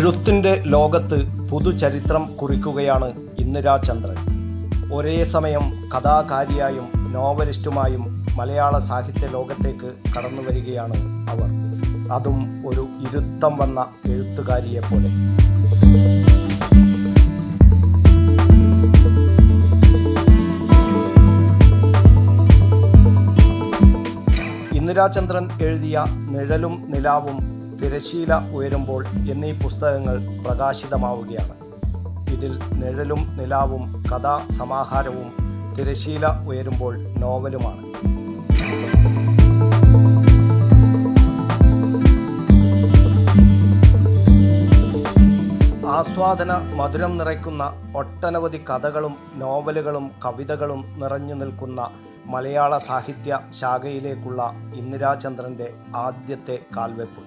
എഴുത്തിൻ്റെ ലോകത്ത് പുതുചരിത്രം കുറിക്കുകയാണ് ഇന്ദിരാ ചന്ദ്രൻ. ഒരേ സമയം കഥാകാരിയായും നോവലിസ്റ്റുമായും മലയാള സാഹിത്യ ലോകത്തേക്ക് കടന്നു വരികയാണ് അവർ. അതും ഒരു ഇരുത്തം വന്ന എഴുത്തുകാരിയെപ്പോലെ. ഇന്ദിരാ ചന്ദ്രൻ എഴുതിയ നിഴലും നിലാവും, തിരശീല ഉയരുമ്പോൾ എന്നീ പുസ്തകങ്ങൾ പ്രകാശിതമാവുകയാണ്. ഇതിൽ നിഴലും നിലാവും കഥാസമാഹാരവും, തിരശീല ഉയരുമ്പോൾ നോവലുമാണ്. ആസ്വാദന മധുരം നിറയ്ക്കുന്ന ഒട്ടനവധി കഥകളും നോവലുകളും കവിതകളും നിറഞ്ഞു നിൽക്കുന്ന മലയാള സാഹിത്യ ശാഖയിലേക്കുള്ള ഇന്ദിരാ ചന്ദ്രൻ്റെ ആദ്യത്തെ കാൽവെപ്പ്.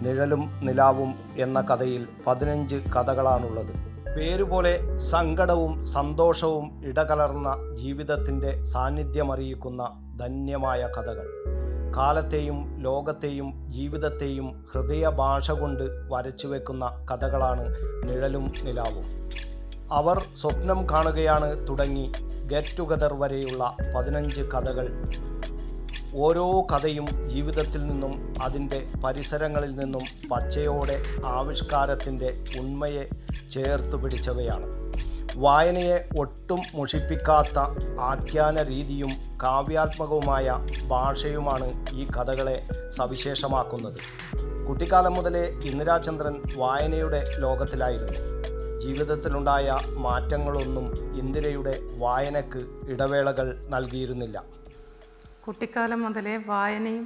നിഴലും നിലാവും എന്ന കഥയിൽ 15 കഥകളാണുള്ളത്. പേരുപോലെ സങ്കടവും സന്തോഷവും ഇടകലർന്ന ജീവിതത്തിൻ്റെ സാന്നിധ്യമറിയിക്കുന്ന ധന്യമായ കഥകൾ. കാലത്തെയും ലോകത്തെയും ജീവിതത്തെയും ഹൃദയഭാഷ കൊണ്ട് വരച്ചുവെക്കുന്ന കഥകളാണ് നിഴലും നിലാവും. അവർ സ്വപ്നം കാണുകയാണ് തുടങ്ങി ഗെറ്റ് ടുഗദർ വരെയുള്ള 15 കഥകൾ. ഓരോ കഥയും ജീവിതത്തിൽ നിന്നും അതിൻ്റെ പരിസരങ്ങളിൽ നിന്നും പച്ചയോടെ ആവിഷ്കാരത്തിൻ്റെ ഉണ്മയെ ചേർത്തു പിടിച്ചവയാണ്. വായനയെ ഒട്ടും മുഷിപ്പിക്കാത്ത ആഖ്യാന രീതിയും കാവ്യാത്മകവുമായ ഭാഷയുമാണ് ഈ കഥകളെ സവിശേഷമാക്കുന്നത്. കുട്ടിക്കാലം മുതലേ ഇന്ദിരാ ചന്ദ്രൻ വായനയുടെ ലോകത്തിലായിരുന്നു. ജീവിതത്തിലുണ്ടായ മാറ്റങ്ങളൊന്നും ഇന്ദിരയുടെ വായനയ്ക്ക് ഇടവേളകൾ നൽകിയിരുന്നില്ല. കുട്ടിക്കാലം മുതലേ വായനയും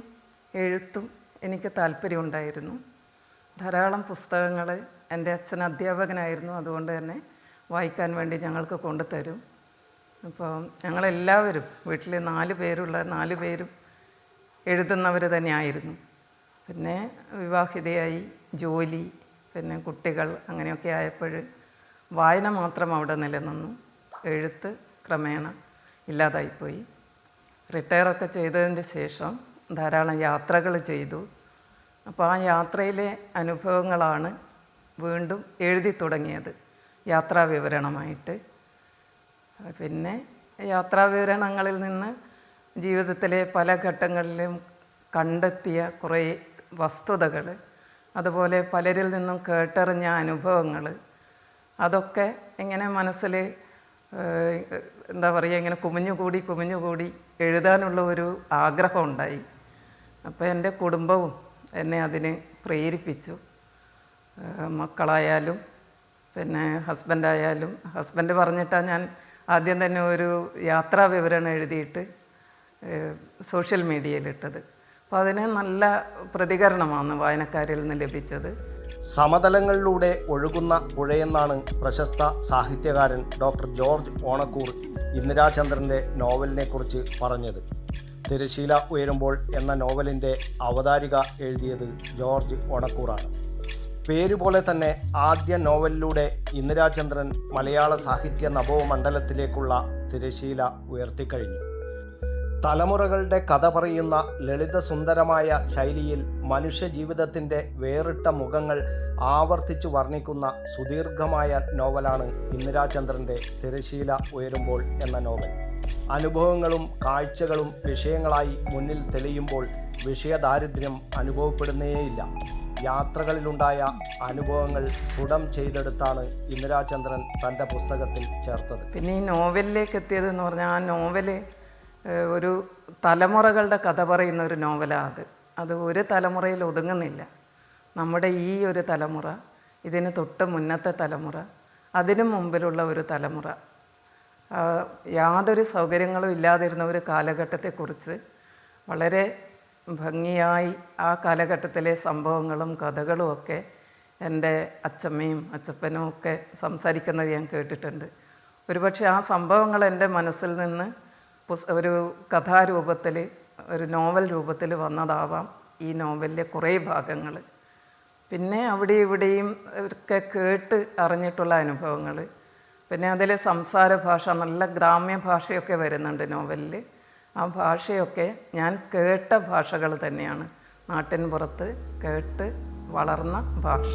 എഴുത്തും എനിക്ക് താല്പര്യമുണ്ടായിരുന്നു. ധാരാളം പുസ്തകങ്ങൾ എൻ്റെ അച്ഛൻ അധ്യാപകനായിരുന്നു, അതുകൊണ്ട് തന്നെ വായിക്കാൻ വേണ്ടി ഞങ്ങൾക്ക് കൊണ്ടുതരും. അപ്പോൾ ഞങ്ങളെല്ലാവരും വീട്ടിൽ 4 പേരുള്ള 4 പേരും എഴുതുന്നവർ തന്നെയായിരുന്നു. പിന്നെ വിവാഹിതയായി, ജോലി, പിന്നെ കുട്ടികൾ, അങ്ങനെയൊക്കെ ആയപ്പോൾ വായന മാത്രം അവിടെ നിലനിന്നു. എഴുത്ത് ക്രമേണ ഇല്ലാതായിപ്പോയി. റിട്ടയറൊക്കെ ചെയ്തതിന് ശേഷം ധാരാളം യാത്രകൾ ചെയ്തു. അപ്പോൾ ആ യാത്രയിലെ അനുഭവങ്ങളാണ് വീണ്ടും എഴുതി തുടങ്ങിയത്, യാത്രാവിവരണമായിട്ട്. പിന്നെ യാത്രാവിവരണങ്ങളിൽ നിന്ന് ജീവിതത്തിലെ പല ഘട്ടങ്ങളിലും കണ്ടെത്തിയ കുറേ വസ്തുതകൾ, അതുപോലെ പലരിൽ നിന്നും കേട്ടറിഞ്ഞ അനുഭവങ്ങൾ, അതൊക്കെ ഇങ്ങനെ മനസ്സിൽ എന്താ പറയുക, ഇങ്ങനെ കുമിഞ്ഞുകൂടി എഴുതാനുള്ള ഒരു ആഗ്രഹം ഉണ്ടായി. അപ്പോൾ എൻ്റെ കുടുംബവും എന്നെ അതിന് പ്രേരിപ്പിച്ചു. മക്കളായാലും പിന്നെ ഹസ്ബൻഡ് പറഞ്ഞിട്ടാണ് ഞാൻ ആദ്യം തന്നെ ഒരു യാത്രാ വിവരണം എഴുതിയിട്ട് സോഷ്യൽ മീഡിയയിലിട്ടത്. അപ്പോൾ അതിന് നല്ല പ്രതികരണമാണ് വായനക്കാരിൽ നിന്ന് ലഭിച്ചത്. സമതലങ്ങളിലൂടെ ഒഴുകുന്ന പുഴയെന്നാണ് പ്രശസ്ത സാഹിത്യകാരൻ ഡോക്ടർ ജോർജ് ഓണക്കൂർ ഇന്ദിരാ ചന്ദ്രൻ്റെ നോവലിനെക്കുറിച്ച് പറഞ്ഞത്. തിരശീല ഉയരുമ്പോൾ എന്ന നോവലിൻ്റെ അവതാരിക എഴുതിയത് ജോർജ് ഓണക്കൂറാണ്. പേരുപോലെ തന്നെ ആദ്യ നോവലിലൂടെ ഇന്ദിരാ ചന്ദ്രൻ മലയാള സാഹിത്യ നഭോമണ്ഡലത്തിലേക്കുള്ള തിരശീല ഉയർത്തിക്കഴിഞ്ഞു. തലമുറകളുടെ കഥ പറയുന്ന ലളിതസുന്ദരമായ ശൈലിയിൽ മനുഷ്യജീവിതത്തിൻ്റെ വേറിട്ട മുഖങ്ങൾ ആവർത്തിച്ചു വർണ്ണിക്കുന്ന സുദീർഘമായ നോവലാണ് ഇന്ദിരാ ചന്ദ്രൻ്റെ തിരശീല ഉയരുമ്പോൾ എന്ന നോവൽ. അനുഭവങ്ങളും കാഴ്ചകളും വിഷയങ്ങളായി മുന്നിൽ തെളിയുമ്പോൾ വിഷയദാരിദ്ര്യം അനുഭവപ്പെടുന്നേയില്ല. യാത്രകളിലുണ്ടായ അനുഭവങ്ങൾ സ്ഫുടം ചെയ്തെടുത്താണ് ഇന്ദിരാ ചന്ദ്രൻ തൻ്റെ പുസ്തകത്തിൽ ചേർത്തത്. പിന്നെ ഈ നോവലിലേക്ക് എത്തിയതെന്ന് പറഞ്ഞാൽ, ആ നോവല് ഒരു തലമുറകളുടെ കഥ പറയുന്ന ഒരു നോവലാണ്. അത് ഒരു തലമുറയിൽ ഒതുങ്ങുന്നില്ല. നമ്മുടെ ഈ ഒരു തലമുറ, ഇതിന് തൊട്ട് മുന്നത്തെ തലമുറ, അതിനു മുമ്പിലുള്ള ഒരു തലമുറ, യാതൊരു സൗകര്യങ്ങളും ഇല്ലാതിരുന്ന ഒരു കാലഘട്ടത്തെക്കുറിച്ച് വളരെ ഭംഗിയായി ആ കാലഘട്ടത്തിലെ സംഭവങ്ങളും കഥകളും ഒക്കെ എൻ്റെ അച്ചമ്മയും അച്ചപ്പനും ഒക്കെ സംസാരിക്കുന്നത് ഞാൻ കേട്ടിട്ടുണ്ട്. ഒരുപക്ഷെ ആ സംഭവങ്ങൾ എൻ്റെ മനസ്സിൽ നിന്ന് ഒരു കഥാരൂപത്തിൽ, ഒരു നോവൽ രൂപത്തിൽ വന്നതാവാം ഈ നോവലിലെ കുറേ ഭാഗങ്ങൾ. പിന്നെ അവിടെ ഇവിടെയും ഒക്കെ കേട്ട് അറിഞ്ഞിട്ടുള്ള അനുഭവങ്ങൾ. പിന്നെ അതിലെ സംസാര ഭാഷ, നല്ല ഗ്രാമ്യ ഭാഷയൊക്കെ വരുന്നുണ്ട് നോവലിൽ. ആ ഭാഷയൊക്കെ ഞാൻ കേട്ട ഭാഷകൾ തന്നെയാണ്, നാട്ടിൻ പുറത്ത് കേട്ട് വളർന്ന ഭാഷ.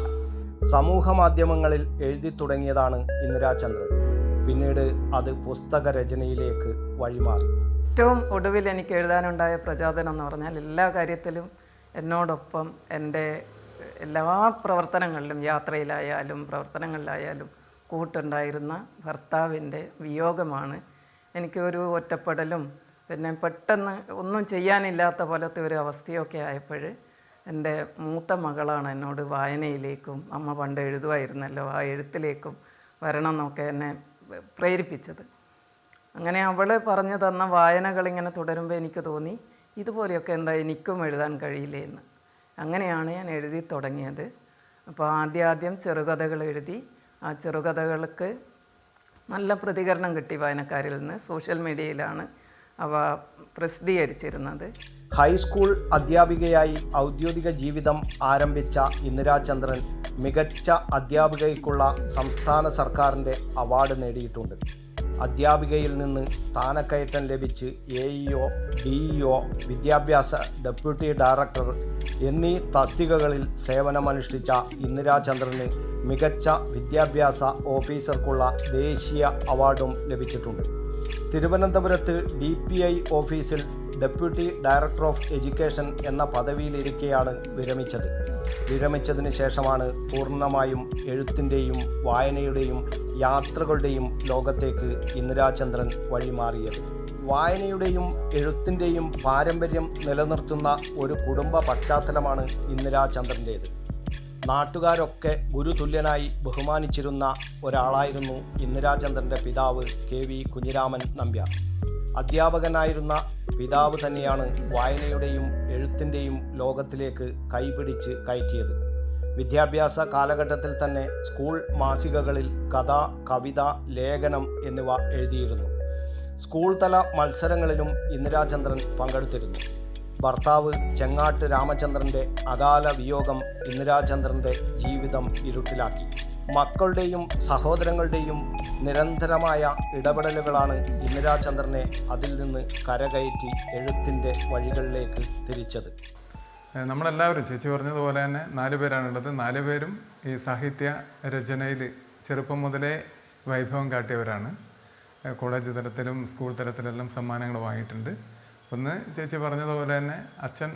സമൂഹ മാധ്യമങ്ങളിൽ എഴുതി തുടങ്ങിയതാണ് ഇന്ദിരാചന്ദ്രൻ. പിന്നീട് അത് പുസ്തക രചനയിലേക്ക് വഴിമാറി. ഏറ്റവും ഒടുവിൽ എനിക്ക് എഴുതാനുണ്ടായ പ്രചോദനം എന്ന് പറഞ്ഞാൽ എല്ലാ കാര്യത്തിലും എന്നോടൊപ്പം എൻ്റെ എല്ലാ പ്രവർത്തനങ്ങളിലും, യാത്രയിലായാലും പ്രവർത്തനങ്ങളിലായാലും കൂട്ടുണ്ടായിരുന്ന ഭർത്താവിൻ്റെ വിയോഗമാണ്. എനിക്ക് ഒരു ഒറ്റപ്പെടലും പിന്നെ പെട്ടെന്ന് ഒന്നും ചെയ്യാനില്ലാത്ത പോലത്തെ ഒരു അവസ്ഥയൊക്കെ ആയപ്പോൾ എൻ്റെ മൂത്ത മകളാണ് എന്നോട് വായനയിലേക്കും, അമ്മ പണ്ട് എഴുതുമായിരുന്നല്ലോ, ആ എഴുത്തിലേക്കും വരണം എന്നൊക്കെ എന്നെ പ്രേരിപ്പിച്ചത്. അങ്ങനെ അവൾ പറഞ്ഞു തന്ന വായനകളിങ്ങനെ തുടരുമ്പോൾ എനിക്ക് തോന്നി ഇതുപോലെയൊക്കെ എന്താ എനിക്കും എഴുതാൻ കഴിയില്ലേ എന്ന്. അങ്ങനെയാണ് ഞാൻ എഴുതി തുടങ്ങിയത്. അപ്പോൾ ആദ്യം ചെറുകഥകൾ എഴുതി. ആ ചെറുകഥകൾക്ക് നല്ല പ്രതികരണം കിട്ടി വായനക്കാരിൽ നിന്ന്. സോഷ്യൽ മീഡിയയിലാണ് അവ പ്രസിദ്ധീകരിച്ചിരുന്നത്. ഹൈസ്കൂൾ അധ്യാപികയായി ഔദ്യോഗിക ജീവിതം ആരംഭിച്ച ഇന്ദിരാചന്ദ്രൻ മികച്ച അധ്യാപികയ്ക്കുള്ള സംസ്ഥാന സർക്കാരിൻ്റെ അവാർഡ് നേടിയിട്ടുണ്ട്. അധ്യാപികയിൽ നിന്ന് സ്ഥാനക്കയറ്റം ലഭിച്ച് AEO, DEO, വിദ്യാഭ്യാസ ഡെപ്യൂട്ടി ഡയറക്ടർ എന്നീ തസ്തികകളിൽ സേവനമനുഷ്ഠിച്ച ഇന്ദിരാചന്ദ്രന് മികച്ച വിദ്യാഭ്യാസ ഓഫീസർക്കുള്ള ദേശീയ അവാർഡും ലഭിച്ചിട്ടുണ്ട്. തിരുവനന്തപുരത്ത് DPI ഓഫീസിൽ ഡെപ്യൂട്ടി ഡയറക്ടർ ഓഫ് എഡ്യൂക്കേഷൻ എന്ന പദവിയിലിരിക്കെയാണ് വിരമിച്ചത്. വിരമിച്ചതിന് ശേഷമാണ് പൂർണ്ണമായും എഴുത്തിൻ്റെയും വായനയുടെയും യാത്രകളുടെയും ലോകത്തേക്ക് ഇന്ദിരാചന്ദ്രൻ വഴിമാറിയത്. വായനയുടെയും എഴുത്തിൻ്റെയും പാരമ്പര്യം നിലനിർത്തുന്ന ഒരു കുടുംബ പശ്ചാത്തലമാണ് ഇന്ദിരാചന്ദ്രൻ്റേത്. നാട്ടുകാരൊക്കെ ഗുരുതുല്യനായി ബഹുമാനിച്ചിരുന്ന ഒരാളായിരുന്നു ഇന്ദിരാചന്ദ്രൻ്റെ പിതാവ് KV കുഞ്ഞിരാമൻ നമ്പ്യാർ. അധ്യാപകനായിരുന്ന പിതാവ് തന്നെയാണ് വായനയുടെയും എഴുത്തിൻ്റെയും ലോകത്തിലേക്ക് കൈപിടിച്ച് കയറ്റിയത്. വിദ്യാഭ്യാസ കാലഘട്ടത്തിൽ തന്നെ സ്കൂൾ മാസികകളിൽ കഥ, കവിത, ലേഖനം എന്നിവ എഴുതിയിരുന്നു. സ്കൂൾ തല മത്സരങ്ങളിലും ഇന്ദിരാചന്ദ്രൻ പങ്കെടുത്തിരുന്നു. ഭർത്താവ് ചെങ്ങാട്ട് രാമചന്ദ്രൻ്റെ അകാല വിയോഗം ഇന്ദിരാചന്ദ്രൻ്റെ ജീവിതം ഇരുട്ടിലാക്കി. മക്കളുടെയും സഹോദരങ്ങളുടെയും നിരന്തരമായ ഇടപെടലുകളാണ് ഇന്ദിരാചന്ദ്രനെ അതിൽ നിന്ന് കരകയറ്റി എഴുത്തിൻ്റെ വഴികളിലേക്ക് തിരിച്ചത്. നമ്മളെല്ലാവരും ചേച്ചി പറഞ്ഞതുപോലെ തന്നെ 4 പേരാണുള്ളത്. 4 പേരും ഈ സാഹിത്യ രചനയിൽ ചെറുപ്പം മുതലേ വൈഭവം കാട്ടിയവരാണ്. കോളേജ് തലത്തിലും സ്കൂൾ തലത്തിലെല്ലാം സമ്മാനങ്ങൾ വാങ്ങിയിട്ടുണ്ട്. ഒന്ന് ചേച്ചി പറഞ്ഞതുപോലെ തന്നെ അച്ഛൻ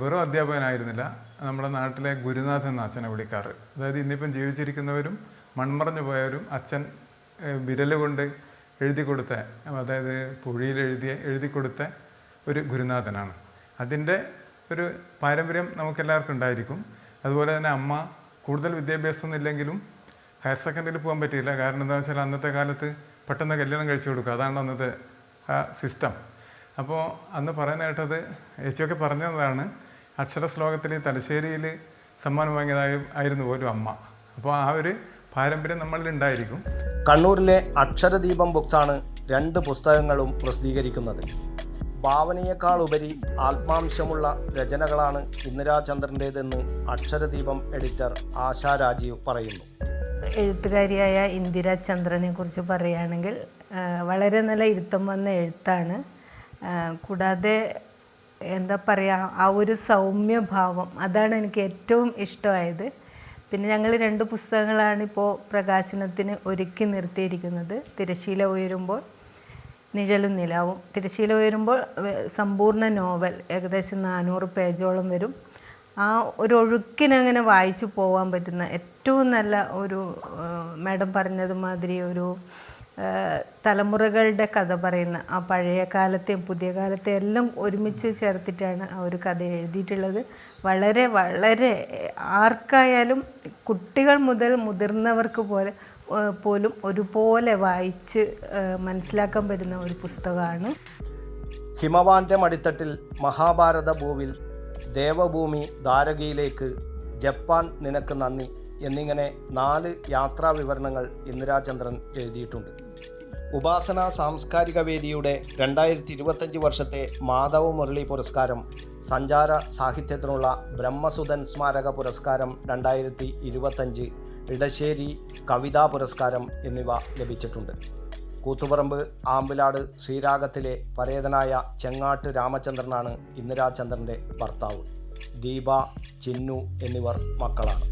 വെറും അധ്യാപകനായിരുന്നില്ല, നമ്മുടെ നാട്ടിലെ ഗുരുനാഥൻ എന്ന അച്ഛനെ വിളിക്കാറ്. അതായത് ഇന്നിപ്പം ജീവിച്ചിരിക്കുന്നവരും മൺമറഞ്ഞു പോയവരും അച്ഛൻ വിരൽ കൊണ്ട് എഴുതി കൊടുത്ത, അതായത് പുഴിയിൽ എഴുതി കൊടുത്ത ഒരു ഗുരുനാഥനാണ്. അതിൻ്റെ ഒരു പാരമ്പര്യം നമുക്കെല്ലാവർക്കും ഉണ്ടായിരിക്കും. അതുപോലെ തന്നെ അമ്മ കൂടുതൽ വിദ്യാഭ്യാസമൊന്നും ഇല്ലെങ്കിലും ഹയർ സെക്കൻഡറിയിൽ പോകാൻ പറ്റിയില്ല. കാരണം എന്താണെന്ന് വെച്ചാൽ അന്നത്തെ കാലത്ത് പെട്ടെന്ന് കല്യാണം കഴിച്ചു കൊടുക്കുക, അതാണ് അന്നത്തെ ആ സിസ്റ്റം. അപ്പോൾ അന്ന് പറയുന്ന കേട്ടത് ചേച്ചിയൊക്കെ പറഞ്ഞതാണ്, അക്ഷരശ്ലോകത്തിൽ തലശ്ശേരിയിൽ സമ്മാനം വാങ്ങിയതായിരുന്നു പോലും അമ്മ. അപ്പോൾ ആ ഒരു പാരമ്പര്യം നമ്മളിൽ ഉണ്ടായിരിക്കും. കണ്ണൂരിലെ അക്ഷരദീപം ബുക്സാണ് 2 പുസ്തകങ്ങളും പ്രസിദ്ധീകരിക്കുന്നത്. ഭാവനയേക്കാൾ ഉപരി ആത്മാംശമുള്ള രചനകളാണ് ഇന്ദിരാചന്ദ്രൻ്റേതെന്ന് അക്ഷരദീപം എഡിറ്റർ ആശാ രാജീവ് പറയുന്നു. എഴുത്തുകാരിയായ ഇന്ദിരാചന്ദ്രനെ കുറിച്ച് പറയുകയാണെങ്കിൽ വളരെ നല്ല ഇരുത്തം വന്ന എഴുത്താണ്. കൂടാതെ എന്താ പറയുക, ആ ഒരു സൗമ്യഭാവം, അതാണ് എനിക്ക് ഏറ്റവും ഇഷ്ടമായത്. പിന്നെ ഞങ്ങൾ 2 പുസ്തകങ്ങളാണ് ഇപ്പോൾ പ്രകാശനത്തിന് ഒരുക്കി നിർത്തിയിരിക്കുന്നത്. തിരശീല ഉയരുമ്പോൾ, നിഴലും നിലാവും. തിരശീല ഉയരുമ്പോൾ സമ്പൂർണ്ണ നോവൽ, ഏകദേശം 400 പേജോളം വരും. ആ ഒരു ഒഴുക്കിനങ്ങനെ വായിച്ചു പോകാൻ പറ്റുന്ന ഏറ്റവും നല്ല ഒരു, മാഡം പറഞ്ഞതുമാതിരി ഒരു തലമുറകളുടെ കഥ പറയുന്ന, ആ പഴയ കാലത്തെയും പുതിയ കാലത്തെയും എല്ലാം ഒരുമിച്ച് ചേർത്തിട്ടാണ് ആ ഒരു കഥ എഴുതിയിട്ടുള്ളത്. വളരെ വളരെ ആർക്കായാലും, കുട്ടികൾ മുതൽ മുതിർന്നവർക്ക് പോലും ഒരുപോലെ വായിച്ച് മനസ്സിലാക്കാൻ പറ്റുന്ന ഒരു പുസ്തകമാണ്. ഹിമവാന്റെ മടിത്തട്ടിൽ, മഹാഭാരത ഭൂവിൽ, ദേവഭൂമി ദ്വാരകയിലേക്ക്, ജപ്പാൻ നിനക്ക് നന്ദി എന്നിങ്ങനെ 4 യാത്രാ വിവരണങ്ങൾ ഇന്ദിരാചന്ദ്രൻ എഴുതിയിട്ടുണ്ട്. ഉപാസന സാംസ്കാരിക വേദിയുടെ 2025 വർഷത്തെ മാധവ് മുരളി പുരസ്കാരം, സഞ്ചാര സാഹിത്യത്തിനുള്ള ബ്രഹ്മസുധൻ സ്മാരക പുരസ്കാരം 2025, ഇടശ്ശേരി കവിതാ പുരസ്കാരം എന്നിവ ലഭിച്ചിട്ടുണ്ട്. കൂത്തുപറമ്പ് ആമ്പിലാട് ശ്രീരാഗത്തിലെ പരേതനായ ചെങ്ങാട്ട് രാമചന്ദ്രനാണ് ഇന്ദിരാചന്ദ്രൻ്റെ ഭർത്താവ്. ദീപ, ചിന്നു എന്നിവർ മക്കളാണ്.